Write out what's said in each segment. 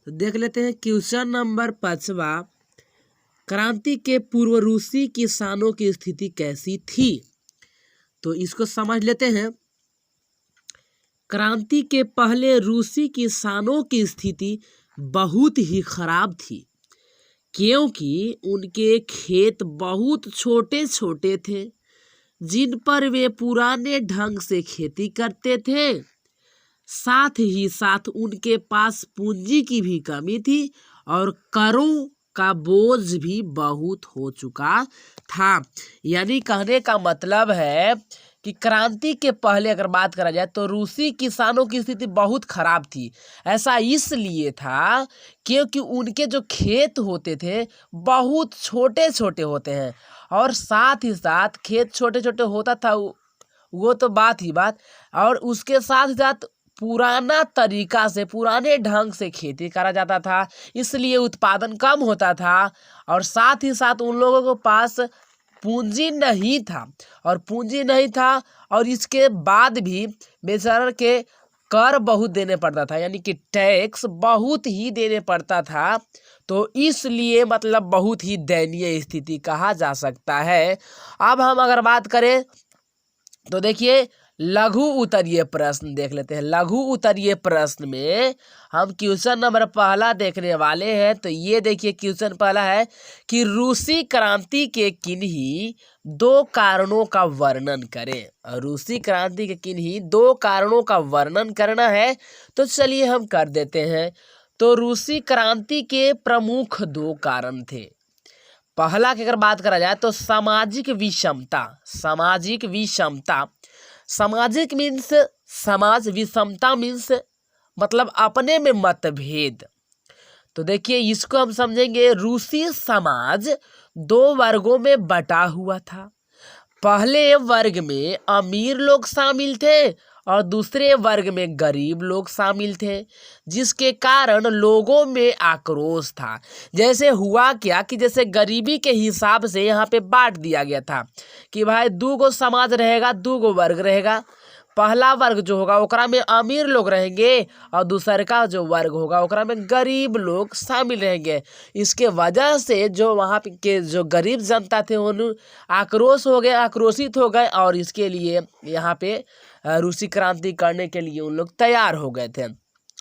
तो देख लेते हैं क्वेश्चन नंबर 5वां, क्रांति के पूर्व रूसी किसानों की स्थिति कैसी थी। तो इसको समझ लेते हैं। क्रांति के पहले रूसी किसानों की स्थिति बहुत ही खराब थी, क्योंकि उनके खेत बहुत छोटे छोटे थे जिन पर वे पुराने ढंग से खेती करते थे। साथ ही साथ उनके पास पूंजी की भी कमी थी और करों का बोझ भी बहुत हो चुका था। यानी कहने का मतलब है कि क्रांति के पहले अगर बात करा जाए तो रूसी किसानों की स्थिति बहुत खराब थी। ऐसा इसलिए था क्योंकि उनके जो खेत होते थे बहुत छोटे छोटे होते हैं, और साथ ही साथ खेत छोटे छोटे होता था वो तो बात ही बात, और उसके साथ साथ पुराना तरीका से पुराने ढंग से खेती करा जाता था, इसलिए उत्पादन कम होता था। और साथ ही साथ उन लोगों के पास पूंजी नहीं था, और इसके बाद भी बेचारे के कर बहुत देने पड़ता था, यानी कि टैक्स बहुत ही देने पड़ता था। तो इसलिए मतलब बहुत ही दयनीय स्थिति कहा जा सकता है। अब हम अगर बात करें तो देखिए लघु उत्तरीय प्रश्न देख लेते हैं। लघु उत्तरीय प्रश्न में हम क्वेश्चन नंबर पहला देखने वाले हैं। तो ये देखिए क्वेश्चन पहला है कि रूसी क्रांति के किन्हीं दो कारणों का वर्णन करें। रूसी क्रांति के किन्हीं दो कारणों का वर्णन करना है, तो चलिए हम कर देते हैं। तो रूसी क्रांति के प्रमुख दो कारण थे। पहला की अगर बात करा जाए तो सामाजिक विषमता। सामाजिक मीन्स समाज, विषमता मीन्स मतलब अपने में मतभेद। तो देखिए इसको हम समझेंगे। रूसी समाज दो वर्गों में बटा हुआ था। पहले वर्ग में अमीर लोग शामिल थे और दूसरे वर्ग में गरीब लोग शामिल थे, जिसके कारण लोगों में आक्रोश था। जैसे हुआ क्या कि जैसे गरीबी के हिसाब से यहाँ पे बांट दिया गया था कि भाई दो गो समाज रहेगा, दो गो वर्ग रहेगा। पहला वर्ग जो होगा ओकरा में अमीर लोग रहेंगे और दूसर का जो वर्ग होगा ओकरा में गरीब लोग शामिल रहेंगे। इसके वजह से जो वहाँ के जो गरीब जनता थे उन आक्रोश हो गए, आक्रोशित हो गए, और इसके लिए यहाँ पे रूसी क्रांति करने के लिए उन लोग तैयार हो गए थे।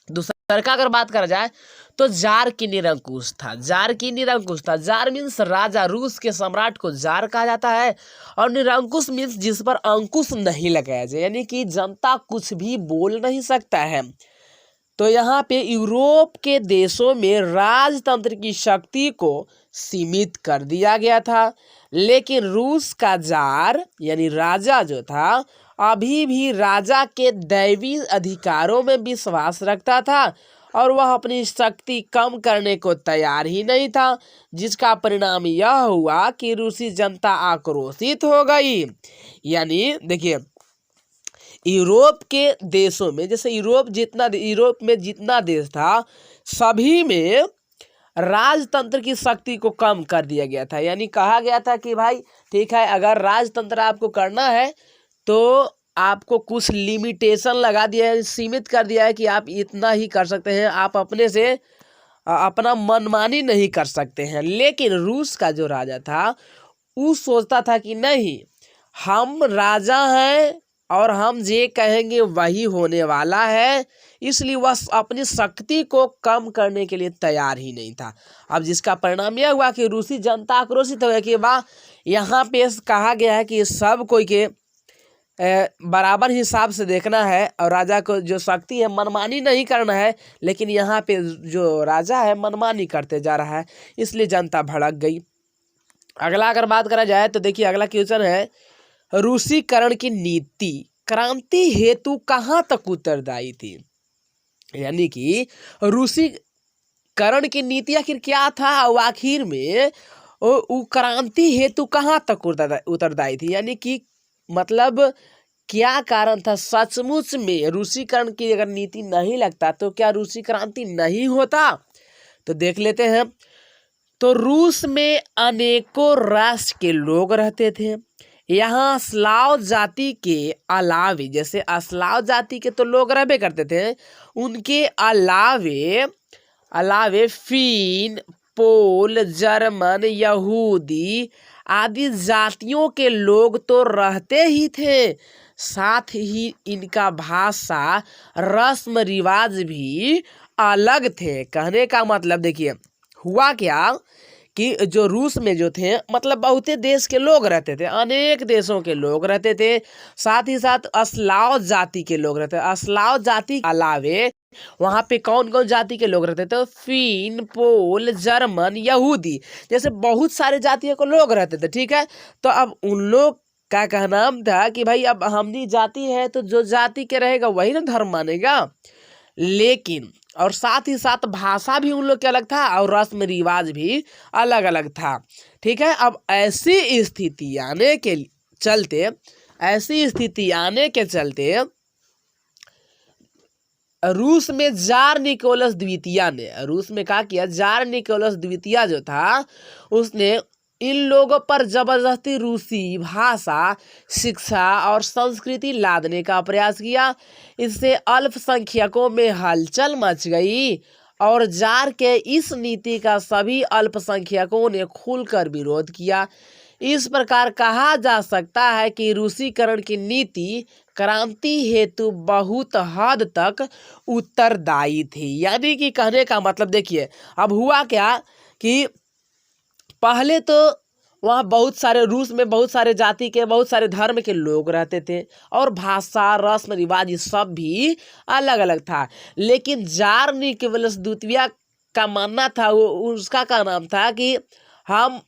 दूसरा का अगर बात करा जाए तो जार की निरंकुश था। जार मीन्स राजा, रूस के सम्राट को जार कहा जाता है, और निरंकुश मीन्स जिस पर अंकुश नहीं लगाया जाए, यानी कि जनता कुछ भी बोल नहीं सकता है। तो यहाँ पे यूरोप के देशों में राजतंत्र की शक्ति को सीमित कर दिया गया था, लेकिन रूस का जार यानी राजा जो था अभी भी राजा के दैवी अधिकारों में विश्वास रखता था, और वह अपनी शक्ति कम करने को तैयार ही नहीं था, जिसका परिणाम यह हुआ कि रूसी जनता आक्रोशित हो गई। यानी देखिए यूरोप के देशों में, जैसे यूरोप में जितना देश था सभी में राजतंत्र की शक्ति को कम कर दिया गया था। यानी कहा गया था कि भाई ठीक है, अगर राजतंत्र आपको करना है तो आपको कुछ लिमिटेशन लगा दिया है, सीमित कर दिया है कि आप इतना ही कर सकते हैं, आप अपने से अपना मनमानी नहीं कर सकते हैं। लेकिन रूस का जो राजा था वो सोचता था कि नहीं, हम राजा हैं और हम जे कहेंगे वही होने वाला है, इसलिए वह अपनी शक्ति को कम करने के लिए तैयार ही नहीं था। अब जिसका परिणाम यह हुआ कि रूसी जनता आक्रोशित हो गई कि वाह, यहाँ पे कहा गया है कि सब कोई के बराबर हिसाब से देखना है और राजा को जो शक्ति है मनमानी नहीं करना है, लेकिन यहाँ पे जो राजा है मनमानी करते जा रहा है, इसलिए जनता भड़क गई। अगला अगर बात करा जाए तो देखिए अगला क्वेश्चन है रूसीकरण की नीति क्रांति हेतु कहाँ तक उत्तरदायी थी। यानी कि रूसीकरण की नीति आखिर क्या था और आखिर में वो क्रांति हेतु कहाँ तक उत्तरदायी थी, यानी कि मतलब क्या कारण था। सचमुच में रूसीकरण की अगर नीति नहीं लगता तो क्या रूसी क्रांति नहीं होता। तो देख लेते हैं। तो रूस में अनेकों राष्ट्र के लोग रहते थे। यहाँ स्लाव जाति के अलावे, जैसे स्लाव जाति के तो लोग रहबे करते थे, उनके अलावे अलावे फिन, पोल, जर्मन, यहूदी आदि जातियों के लोग तो रहते ही थे, साथ ही इनका भाषा, रस्म रिवाज भी अलग थे। कहने का मतलब देखिए हुआ क्या कि जो रूस में जो थे मतलब बहुते देश के लोग रहते थे, अनेक देशों के लोग रहते थे, साथ ही साथ अस्लाव जाति के लोग रहते थे। अस्लाव जाति के अलावे वहाँ पे कौन कौन जाति के लोग रहते थे? तो फिन, पोल, जर्मन, यहूदी जैसे बहुत सारे जातियों के लोग रहते थे। ठीक है, तो अब उन लोग का कहना था कि भाई अब हमनी जाति है तो जो जाति के रहेगा वही ना धर्म मानेगा। लेकिन और साथ ही साथ भाषा भी उन लोग के अलग था और रस्म रिवाज भी अलग अलग था। ठीक है, अब ऐसी स्थिति आने के चलते रूस में जार निकोलस द्वितीय ने रूस में क्या किया? जार निकोलस द्वितीय जो था उसने इन लोगों पर जबरदस्ती रूसी भाषा, शिक्षा और संस्कृति लादने का प्रयास किया। इससे अल्पसंख्यकों में हलचल मच गई और जार के इस नीति का सभी अल्पसंख्यकों ने खुलकर विरोध किया। इस प्रकार कहा जा सकता है कि रूसीकरण की नीति क्रांति हेतु बहुत हद तक उत्तरदायी थी। यानी कि कहने का मतलब देखिए अब हुआ क्या कि पहले तो वहाँ बहुत सारे रूस में बहुत सारे जाति के बहुत सारे धर्म के लोग रहते थे और भाषा, रस्म रिवाज ये सब भी अलग अलग था। लेकिन जार निकोलस द्वितीय का मानना था, वो उसका का नाम था कि हम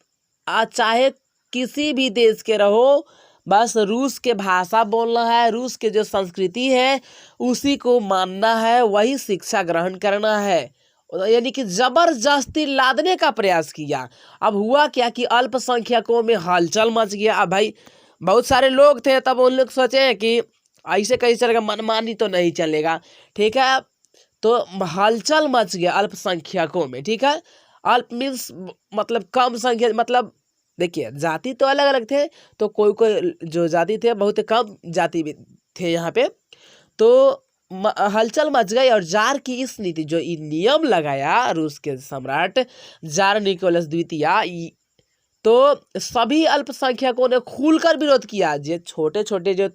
चाहे किसी भी देश के रहो, बस रूस के भाषा बोलना है, रूस के जो संस्कृति है उसी को मानना है, वही शिक्षा ग्रहण करना है। यानी कि जबरदस्ती लादने का प्रयास किया। अब हुआ क्या कि अल्पसंख्यकों में हलचल मच गया। अब भाई बहुत सारे लोग थे, तब उन लोग सोचे कि ऐसे कैसे चलेगा, मनमानी तो नहीं चलेगा। ठीक है, तो हलचल मच गया अल्पसंख्यकों में। ठीक है, अल्प मीन्स मतलब कम संख्या, मतलब देखिए जाति तो अलग अलग थे, तो कोई कोई जो जाति थे बहुत कम जाति भी थे यहाँ पे, तो हलचल मच गई। और जार की इस नीति जो नियम लगाया रूस के सम्राट जार निकोलस द्वितीय, तो सभी अल्पसंख्यकों ने खुलकर विरोध किया। जो छोटे छोटे जो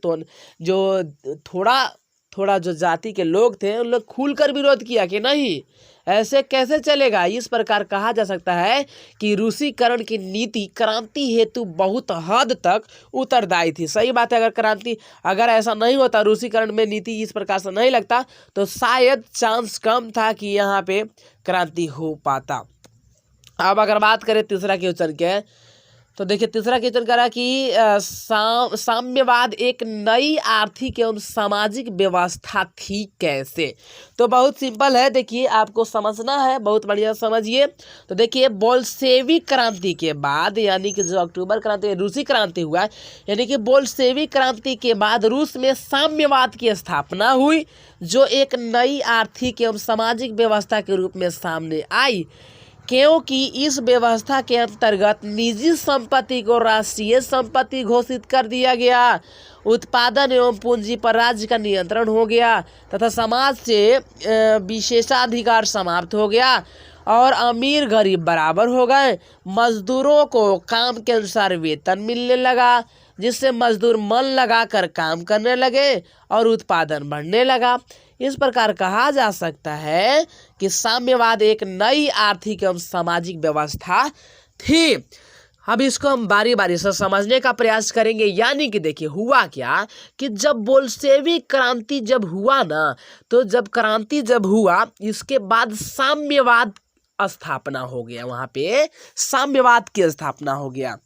थोड़ा जो जाति के लोग थे उन लोग खुलकर विरोध किया कि नहीं ऐसे कैसे चलेगा। इस प्रकार कहा जा सकता है कि रूसीकरण की नीति क्रांति हेतु बहुत हद तक उत्तरदायी थी। सही बात है, अगर ऐसा नहीं होता, रूसीकरण में नीति इस प्रकार से नहीं लगता, तो शायद चांस कम था कि यहाँ पे क्रांति हो पाता। अब अगर बात करें तीसरा क्वेश्चन के, तो देखिए तीसरा क्वेश्चन कह रहा है कि साम्यवाद एक नई आर्थिक एवं सामाजिक व्यवस्था थी कैसे। तो बहुत सिंपल है, देखिए आपको समझना है, बहुत बढ़िया समझिए। तो देखिए बोल्शेविक क्रांति के बाद, यानी कि जो अक्टूबर क्रांति रूसी क्रांति हुआ, यानी कि बोल्शेविक क्रांति के बाद रूस में साम्यवाद की स्थापना हुई, जो एक नई आर्थिक एवं सामाजिक व्यवस्था के रूप में सामने आई। क्योंकि इस व्यवस्था के अंतर्गत निजी संपत्ति को राष्ट्रीय संपत्ति घोषित कर दिया गया, उत्पादन एवं पूंजी पर राज्य का नियंत्रण हो गया तथा समाज से विशेषाधिकार समाप्त हो गया और अमीर गरीब बराबर हो गए। मजदूरों को काम के अनुसार वेतन मिलने लगा, जिससे मजदूर मन लगाकर काम करने लगे और उत्पादन बढ़ने लगा। इस प्रकार कहा जा सकता है कि साम्यवाद एक नई आर्थिक एवं सामाजिक व्यवस्था थी। अब इसको हम बारी बारी से समझने का प्रयास करेंगे। यानी कि देखिए हुआ क्या कि जब बोल्शेविक क्रांति जब हुआ ना, तो जब क्रांति जब हुआ इसके बाद साम्यवाद स्थापना हो गया, वहाँ पे साम्यवाद की स्थापना हो गया।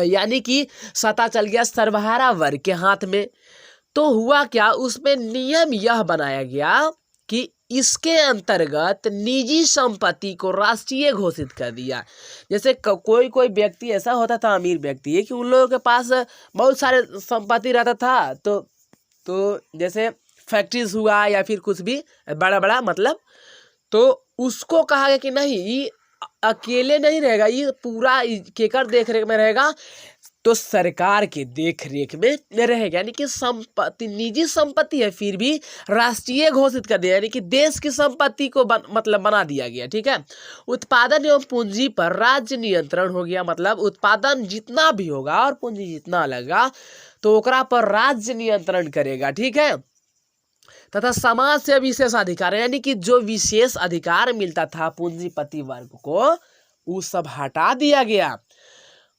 यानी कि सत्ता चल गया सर्वहारा वर्ग के हाथ में। तो हुआ क्या, उसमें नियम यह बनाया गया कि इसके अंतर्गत निजी संपत्ति को राष्ट्रीय घोषित कर दिया। जैसे कोई कोई व्यक्ति ऐसा होता था, अमीर व्यक्ति है, कि उन लोगों के पास बहुत सारे संपत्ति रहता था, तो जैसे फैक्ट्रीज हुआ या फिर कुछ भी बड़ा बड़ा, मतलब तो उसको कहा गया कि नहीं ये अकेले नहीं रहेगा, ये पूरा केकर देख रेख में रहेगा, तो सरकार के देख रेख में रहेगा, यानी कि संपत्ति निजी संपत्ति है फिर भी राष्ट्रीय घोषित कर दिया, यानी कि देश की संपत्ति को मतलब बना दिया गया। ठीक है, उत्पादन एवं पूंजी पर राज्य नियंत्रण हो गया, मतलब उत्पादन जितना भी होगा और पूंजी जितना लगेगा तो ओकरा पर राज्य नियंत्रण करेगा। ठीक है, तथा समाज से विशेष अधिकार, यानी कि जो विशेष अधिकार मिलता था पूंजीपति वर्ग को वो सब हटा दिया गया।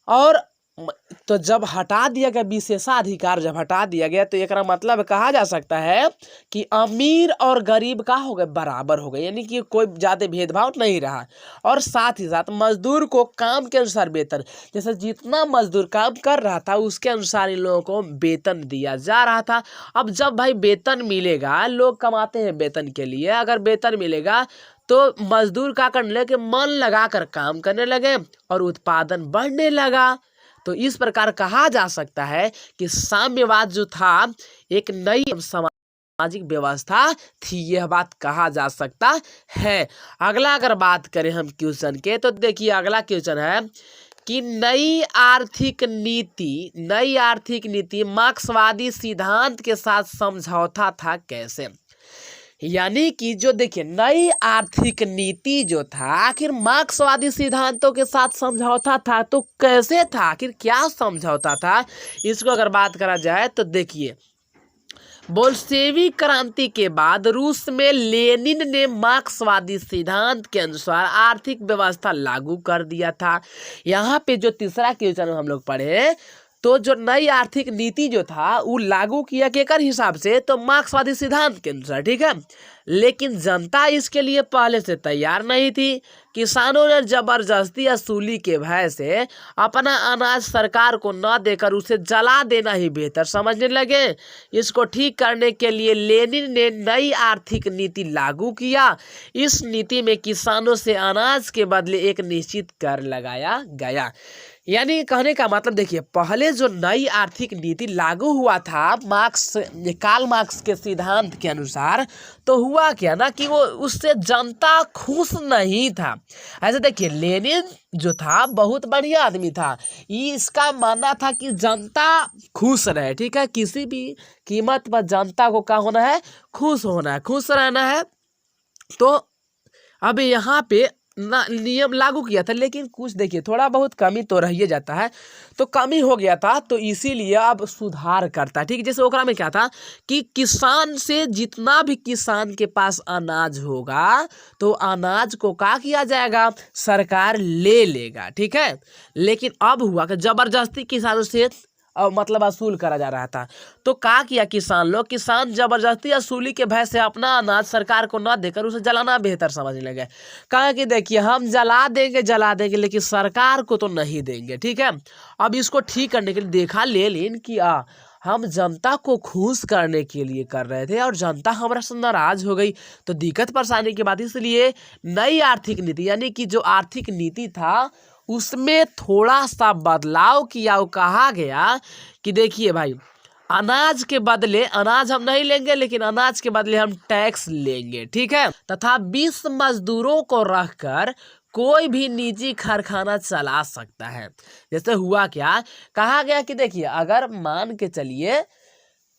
और तो जब हटा दिया गया विशेषाधिकार, जब हटा दिया गया तो एक मतलब कहा जा सकता है कि अमीर और गरीब का हो गए बराबर हो गए, यानी कि कोई ज़्यादा भेदभाव नहीं रहा। और साथ ही साथ मजदूर को काम के अनुसार वेतन, जैसे जितना मजदूर काम कर रहा था उसके अनुसार इन लोगों को वेतन दिया जा रहा था। अब जब भाई वेतन मिलेगा, लोग कमाते हैं वेतन के लिए, अगर वेतन मिलेगा तो मजदूर का करने लगे, मन लगाकर काम करने लगे और उत्पादन बढ़ने लगा। तो इस प्रकार कहा जा सकता है कि साम्यवाद जो था एक नई सामाजिक व्यवस्था थी, यह बात कहा जा सकता है। अगला अगर बात करें हम क्वेश्चन के, तो देखिए अगला क्वेश्चन है कि नई आर्थिक नीति मार्क्सवादी सिद्धांत के साथ समझौता था कैसे। यानी कि जो देखिए नई आर्थिक नीति जो था आखिर मार्क्सवादी सिद्धांतों के साथ समझौता था, तो कैसे था, आखिर क्या समझौता था, इसको अगर बात करा जाए तो देखिए बोल्शेवी क्रांति के बाद रूस में लेनिन ने मार्क्सवादी सिद्धांत के अनुसार आर्थिक व्यवस्था लागू कर दिया था। यहाँ पे जो तीसरा क्वेश्चन हम लोग पढ़े, तो जो नई आर्थिक नीति जो था वो लागू किया केकर हिसाब से, तो मार्क्सवादी सिद्धांत के अनुसार। ठीक है, लेकिन जनता इसके लिए पहले से तैयार नहीं थी। किसानों ने जबरदस्ती वसूली के भय से अपना अनाज सरकार को न देकर उसे जला देना ही बेहतर समझने लगे। इसको ठीक करने के लिए लेनिन ने नई आर्थिक नीति लागू किया। इस नीति में किसानों से अनाज के बदले एक निश्चित कर लगाया गया। यानी कहने का मतलब देखिए पहले जो नई आर्थिक नीति लागू हुआ था कार्ल मार्क्स के सिद्धांत के अनुसार, तो हुआ क्या ना कि वो उससे जनता खुश नहीं था। ऐसे देखिए लेनिन जो था बहुत बढ़िया आदमी था, इसका मानना था कि जनता खुश रहे। ठीक है, किसी भी कीमत पर जनता को क्या होना है, खुश होना है, खुश रहना है। तो अब यहाँ पे नियम लागू किया था, लेकिन कुछ देखिए थोड़ा बहुत कमी तो रह ही जाता है, तो कमी हो गया था, तो इसीलिए अब सुधार करता है। ठीक है, जैसे ओकरा में क्या था कि किसान से जितना भी किसान के पास अनाज होगा तो अनाज को क्या किया जाएगा, सरकार ले लेगा। ठीक है, लेकिन अब हुआ कि जबरदस्ती किसानों से मतलब वसूल करा जा रहा था। तो क्या किया किसान जबरदस्ती वसूली के भय से अपना अनाज सरकार को न देकर उसे जलाना बेहतर समझने लगे। कहा कि देखिए हम जला देंगे लेकिन सरकार को तो नहीं देंगे। ठीक है, अब इसको ठीक करने के लिए देखा लेनिन कि हम जनता को खुश करने के लिए कर रहे थे और जनता हमारा से नाराज हो गई, तो दिक्कत परेशानी की बात, इसलिए नई आर्थिक नीति यानी कि जो आर्थिक नीति था उसमें थोड़ा सा बदलाव किया। वो कहा गया कि देखिए भाई अनाज के बदले अनाज हम नहीं लेंगे, लेकिन अनाज के बदले हम टैक्स लेंगे। ठीक है, तथा 20 मजदूरों को रखकर कोई भी निजी कारखाना चला सकता है। जैसे हुआ क्या, कहा गया कि देखिए अगर मान के चलिए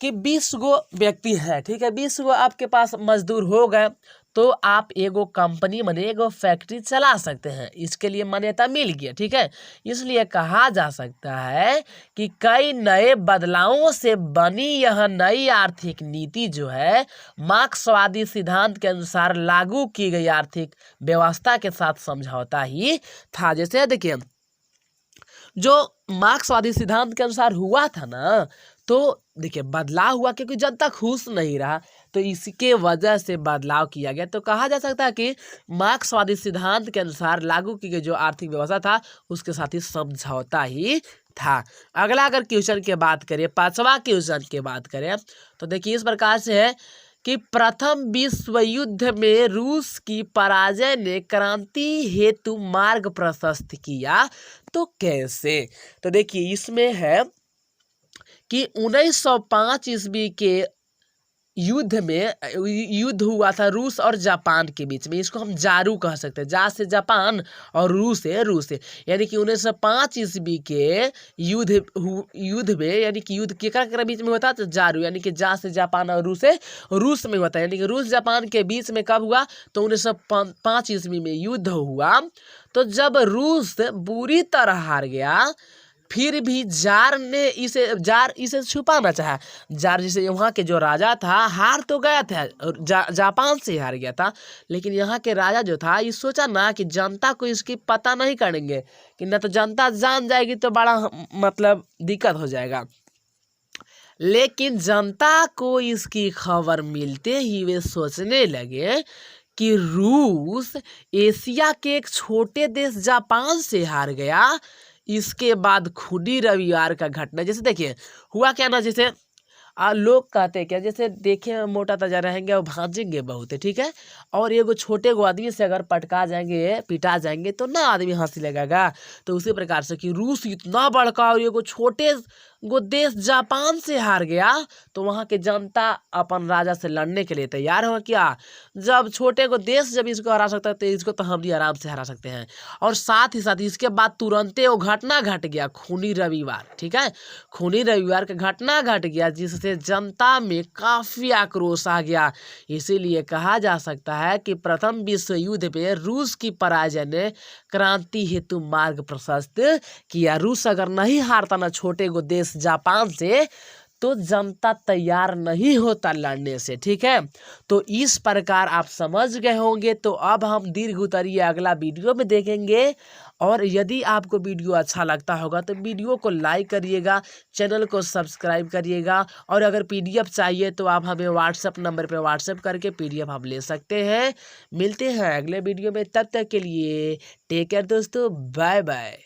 कि 20 गो व्यक्ति है, ठीक है, 20 गो आपके पास मजदूर हो गए, तो आप एगो कंपनी माने एगो फैक्ट्री चला सकते हैं, इसके लिए मान्यता मिल गया। ठीक है, इसलिए कहा जा सकता है कि कई नए बदलावों से बनी यह नई आर्थिक नीति जो है मार्क्सवादी सिद्धांत के अनुसार लागू की गई आर्थिक व्यवस्था के साथ समझौता ही था। जैसे देखिए जो मार्क्सवादी सिद्धांत के अनुसार हुआ था ना, तो देखिए बदलाव हुआ क्योंकि जनता खुश नहीं रहा, तो इसके वजह से बदलाव किया गया। तो कहा जा सकता है कि मार्क्सवादी सिद्धांत के अनुसार लागू की गई जो आर्थिक व्यवस्था था उसके साथ ही समझौता ही था। अगला अगर क्वेश्चन की बात करें, 5वां क्वेश्चन की बात करें, तो देखिए इस प्रकार से है कि प्रथम विश्व युद्ध में रूस की पराजय ने क्रांति हेतु मार्ग प्रशस्त किया, तो कैसे। तो देखिए इसमें है कि 1905 ईस्वी के युद्ध हुआ था रूस और जापान के बीच में। इसको हम जारू कह सकते हैं, जा से जापान और रू से रूस से। यानी कि 1905 ईस्वी के युद्ध में, यानी कि युद्ध केकरा बीच में होता है, तो जारू, यानी कि जा से जापान और रू से रूस में होता है। यानी कि रूस जापान के बीच में कब हुआ, तो 1905 ईस्वी में युद्ध हुआ। तो जब रूस बुरी तरह हार गया, फिर भी जार इसे छुपाना चाहा। जार जैसे वहाँ के जो राजा था, हार तो गया था, जापान से हार गया था, लेकिन यहाँ के राजा जो था, ये सोचा ना कि जनता को इसकी पता नहीं करेंगे, कि ना तो जनता जान जाएगी तो बड़ा मतलब दिक्कत हो जाएगा। लेकिन जनता को इसकी खबर मिलते ही वे सोचने लगे कि रूस एशिया के एक छोटे देश जापान से हार गया। इसके बाद खूनी रविवार का घटना, जैसे देखिए हुआ क्या ना, जैसे लोग कहते हैं क्या, जैसे देखे मोटा ताजा रहेंगे और भाजेंगे बहुत है, ठीक है, और एगो छोटे गो आदमी से अगर पटका जाएंगे, पिटा जाएंगे, तो ना आदमी हंसी लगाएगा। तो उसी प्रकार से कि रूस इतना बड़का और एगो छोटे गो देश जापान से हार गया, तो वहाँ के जनता अपन राजा से लड़ने के लिए तैयार हो क्या। जब छोटे को देश जब इसको हरा सकता है, तो इसको तो हम भी आराम से हरा सकते हैं। और साथ ही साथ इसके बाद तुरंत वो घटना घट गया, खूनी रविवार, ठीक है, खूनी रविवार का घटना घट गया, जिससे जनता में काफी आक्रोश आ गया। इसीलिए कहा जा सकता है कि प्रथम विश्व युद्ध में रूस की पराजय ने क्रांति हेतु मार्ग प्रशस्त किया। रूस अगर नहीं हारता ना छोटे को देश जापान से, तो जनता तैयार नहीं होता लड़ने से, ठीक है। तो इस प्रकार आप समझ गए होंगे। तो अब हम दीर्घ उतरिए अगला वीडियो में देखेंगे। और यदि आपको वीडियो अच्छा लगता होगा तो वीडियो को लाइक करिएगा, चैनल को सब्सक्राइब करिएगा। और अगर PDF चाहिए तो आप हमें व्हाट्सएप नंबर पे व्हाट्सएप करके PDF आप ले सकते हैं। मिलते हैं अगले वीडियो में, तब तक के लिए टेक केयर दोस्तों, बाय बाय।